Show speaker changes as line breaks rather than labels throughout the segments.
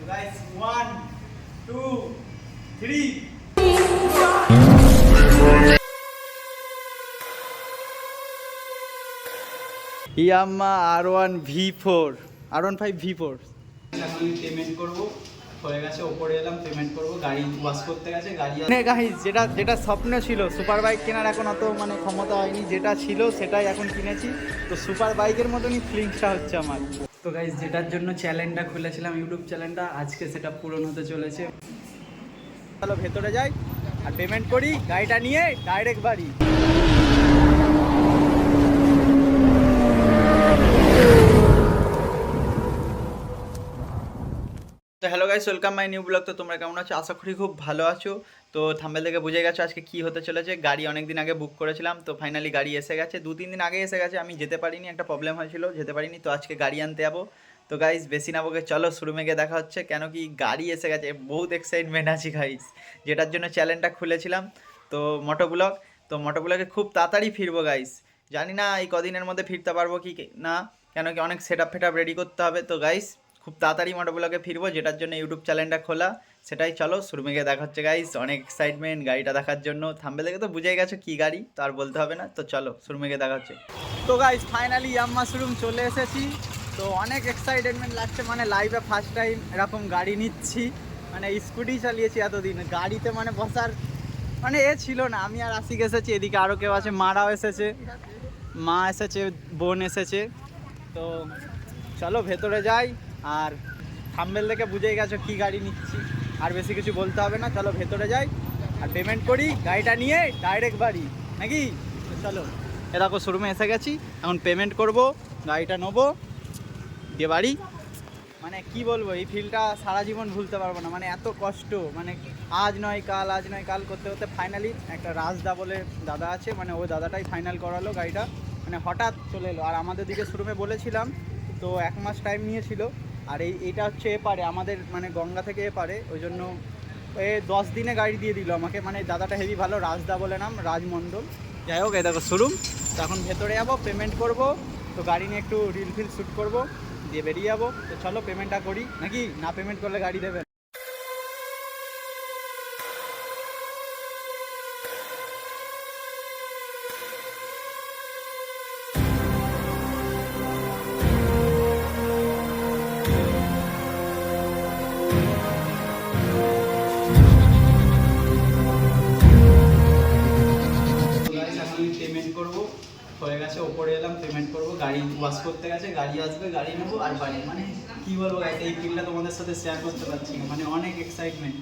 Guys, 1, 2, 3. ইয়াম্মা R1 V4 R15 V4 এখন payment করব হয়ে গেছে ওপরে এলাম পেমেন্ট করব গাড়ি ওয়াশ করতে গেছে গাড়ি গাইস যেটা স্বপ্ন ছিল সুপার বাইক কেনার এখন অত মানে ক্ষমতা হয়নি যেটা ছিল সেটাই এখন কিনেছি তো সুপার বাইকের মতনই ফিলিংসটা হচ্ছে আমার তো গাইস যেটার জন্য চ্যানেলটা খুলেছিলাম ইউটিউব চ্যানেলটা আজকে সেটা পূরণ হতে চলেছে চলো ভেতরে যাই আর পেমেন্ট করি গাড়িটা নিয়ে ডাইরেক্ট বাড়ি তো hello guys welcome my new blog তো তোমরা কেমন আছো আশা করি খুব ভালো আছো তো থাম্বনেল থেকে বুঝে গেছো আজকে কি হতে চলেছে গাড়ি অনেক দিন আগে বুক করেছিলাম তো ফাইনালি গাড়ি এসে গেছে 2-3 দিন আগে এসে গেছে আমি যেতে পারিনি একটা প্রবলেম হয়েছিল যেতে পারিনি তো আজকে গাড়ি আনতে যাবো তো গাইস বেশি না বকে চলো শোরুমে গিয়ে দেখা হচ্ছে কেন কি গাড়ি এসে গেছে বহুত এক্সাইটমেন্ট আছে গাইস যেটার জন্য চ্যানেলটা খুলেছিলাম তো মোটো ব্লগে খুব তাড়াতাড়ি ফিরবো গাইস জানি না এই কদিনের মধ্যে ফিরতে পারবো কি না কেন কি অনেক সেট আপ রেডি করতে হবে তো গাইস খুব তাড়াতাড়ি মোটো ব্লগে ফিরবো যেটার জন্য ইউটিউব চ্যানেলটা খোলা সেটাই চলো শোরুমে গিয়ে দেখা হচ্ছে গাইস অনেক এক্সাইটমেন্ট গাড়িটা দেখার জন্য থাম্বনেল দেখে তো বুঝেই গেছো কী গাড়ি তো আর বলতে হবে না তো চলো শোরুমে গিয়ে দেখা হচ্ছে তো গাইস ফাইনালি ইয়াম্মা শোরুম চলে এসেছি তো অনেক এক্সাইটেডমেন্ট লাগছে মানে লাইভে ফার্স্ট টাইম এরকম গাড়ি নিচ্ছি মানে স্কুটি চালিয়েছি এতদিন গাড়িতে মানে বসার মানে এ ছিল না আমি আর আশিক এসেছি এদিকে আরও কেউ আছে মারাও এসেছে মা এসেছে বোন এসেছে তো চলো ভেতরে যাই আর থাম্বনেল দেখে বুঝেই গেছো কী গাড়ি নিচ্ছি আর বেশি কিছু বলতে হবে না চলো ভেতরে যাই আর পেমেন্ট করি গাড়িটা নিয়ে ডাইরেক্ট বাড়ি নাকি চলো এরকম শোরুমে এসে গেছি এখন পেমেন্ট করব গাড়িটা নেবো দিয়ে বাড়ি মানে কি বলবো এই ফিলটা সারা জীবন ভুলতে পারবো না মানে এত কষ্ট মানে আজ নয় কাল করতে করতে ফাইনালি একটা রাজদা বলে দাদা আছে মানে ওই দাদাটাই ফাইনাল করালো গাড়িটা মানে হঠাৎ চলে এলো আর আমাদের দিকে শোরুমে বলেছিলাম তো 1 মাস টাইম নিয়েছিল আর এইটা হচ্ছে এপারে আমাদের মানে গঙ্গা থেকে এপারে ওই জন্য 10 দিনে গাড়ি দিয়ে দিল আমাকে মানে দাদাটা হেভি ভালো রাজদা বলে নাম রাজমণ্ডল যাই হোক এই দেখো শোরুম তো এখন ভেতরে যাবো পেমেন্ট করব তো গাড়ি নিয়ে একটু রিল ফিল শ্যুট করবো দিয়ে বেরিয়ে যাবো তো চলো পেমেন্টটা করি নাকি না পেমেন্ট করলে গাড়ি দেবে পেমেন্ট করবো হয়ে গেছে ওপরে এলাম পেমেন্ট করবো গাড়ি ওয়াশ করতে গেছে গাড়ি আসবে গাড়ি নেবো আর বাড়ি মানে কী বলবো এই ফিলটা তোমাদের সাথে শেয়ার করতে পারছি না মানে অনেক এক্সাইটমেন্ট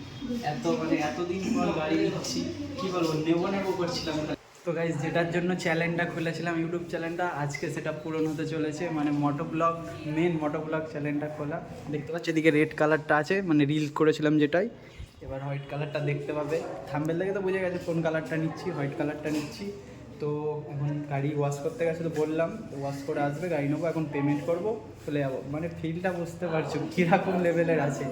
এতদিন পর গাড়ি নিচ্ছি কী বলবো নেবো করছিলাম তো গাইজ যেটার জন্য চ্যানেলটা খুলেছিলাম ইউটিউব চ্যানেলটা আজকে সেটা পূরণ হতে চলেছে মানে মোটো ব্লগ চ্যানেলটা খোলা দেখতে পাচ্ছি এদিকে রেড কালারটা আছে মানে রিল করেছিলাম যেটাই এবার হোয়াইট কালারটা দেখতে পাবে থাম্বনেল দেখে তো বুঝে গেছে কোন কালারটা নিচ্ছি হোয়াইট কালারটা নিচ্ছি তো এখন গাড়ি ওয়াশ করতে গেছে তো বললাম তো ওয়াশ করে আসবে গাড়ি নেবো এখন পেমেন্ট করবো চলে যাবো মানে ফিলটা বুঝতে পারছো কীরকম লেভেলের আছে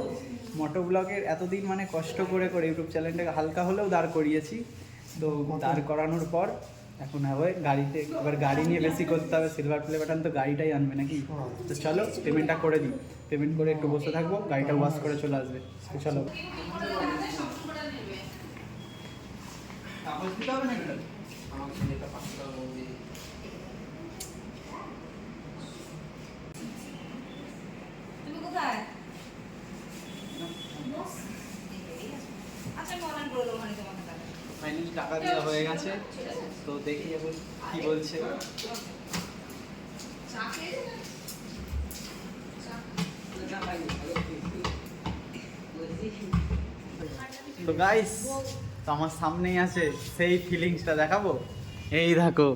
মোটো ব্লগের এতদিন মানে কষ্ট করে ইউটিউব চ্যানেলটাকে হালকা হলেও দাঁড় করিয়েছি তো দাঁড় করানোর পর এখন হবে গাড়িতে এবার গাড়ি নিয়ে বেশি করতে হবে সিলভার প্লে বাটন তো গাড়িটাই আনবে নাকি তো চলো পেমেন্টটা করে দিই পেমেন্ট করে একটু বসে থাকবো গাড়িটা ওয়াশ করে চলে আসবে তো চলো ফাইনালি টাকা দেওয়া হয়ে গেছে তো দেখি এখন কি বলছে তো গাইস তো আমার সামনেই আছে সেই ফিলিংসটা দেখাবো এই দেখো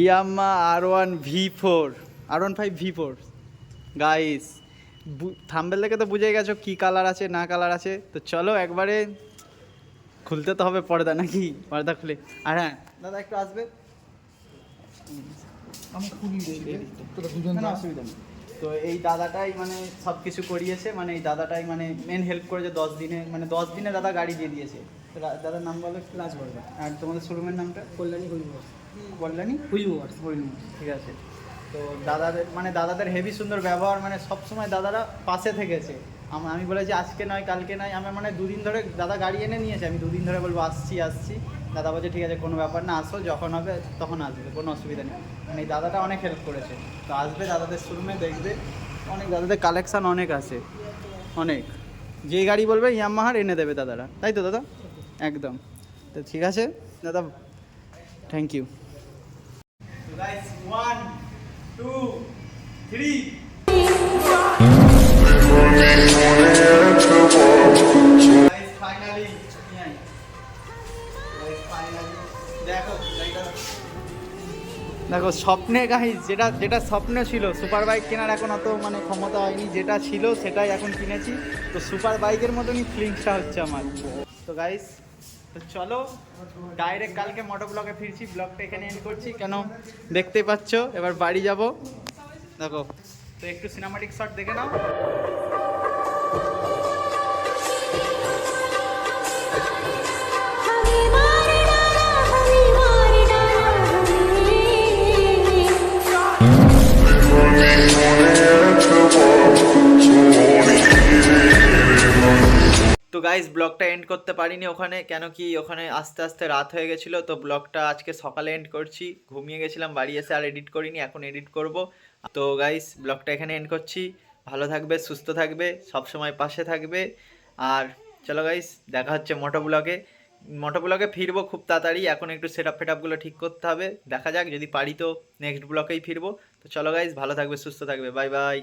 ইয়াম্মা R1 V4 R15 V4 guys thumbnail দেখে তো বুঝে গেছো কি কালার আছে না কালার আছে তো চলো একবারে খুলতে তো হবে পর্দা নাকি পর্দা খুলে আর হ্যাঁ দাদা একটু আসবে অসুবিধা নেই তো এই দাদাটাই মানে সব কিছু করিয়েছে মানে এই দাদাটাই মানে মেন হেল্প করেছে 10 দিনে দাদা গাড়ি দিয়ে দিয়েছে তো দাদার নাম বলো একটু আর তোমাদের শোরুমের নামটা কল্যাণী হুইলওয়ার্স ঠিক আছে তো দাদাদের হেভি সুন্দর ব্যবহার, মানে সবসময় দাদারা পাশে থেকেছে। আমি বলেছি আজকে নয় কালকে নয়, আমার মানে দুদিন ধরে দাদা গাড়ি এনে নিয়েছে, আমি দুদিন ধরে বলবো আসছি আসছি, দাদা বলছে ঠিক আছে কোনো ব্যাপার না, আসো যখন হবে তখন আসবে, কোনো অসুবিধা নেই। মানে এই দাদাটা অনেক হেল্প করেছে। তো আসবে দাদাদের শোরুমে, দেখবে অনেক দাদাদের কালেকশান অনেক আছে, অনেক, যে গাড়ি বলবে ইয়ামাহার এনে দেবে দাদারা, তাই তো দাদা? একদম। তো ঠিক আছে দাদা, থ্যাংক ইউ। গাইস 1 2 3 ফাইনালি দেখো স্বপ্নে গাইস, যেটা স্বপ্ন ছিল সুপার বাইক কেনার, এখন অত মানে ক্ষমতা হয়নি, যেটা ছিল সেটাই এখন কিনেছি। তো সুপার বাইকের মতনই ফিলিংসটা হচ্ছে আমার। তো গাইস তো চলো ডাইরেক্ট কালকে মোটো ব্লগে ফিরছি, ব্লগটা এখানে এন্ড করছি, কেন দেখতেই পাচ্ছ এবার বাড়ি যাব। দেখো তো একটু সিনেমাটিক শট দেখে নাও। তো গাইস ব্লগটা এন্ড করতে পারিনি ওখানে, কেন কি ওখানে আস্তে আস্তে রাত হয়ে গেছিলো। তো ব্লগটা আজকে সকালে এন্ড করছি, ঘুমিয়ে গেছিলাম, বাড়ি এসে আর এডিট করিনি, এখন এডিট করব। তো গাইস ব্লগটা এখানে এন্ড করছি, ভালো থাকবে, সুস্থ থাকবে, সব সময় পাশে থাকবে। আর চলো গাইস দেখা হচ্ছে মোটো ব্লগে ফিরবো খুব তাড়াতাড়ি, এখন একটু সেটআপগুলো ঠিক করতে হবে, দেখা যাক যদি পারি তো নেক্সট ব্লগেই ফিরবো। তো চলো গাইস ভালো থাকবে, সুস্থ থাকবে, বাই বাই।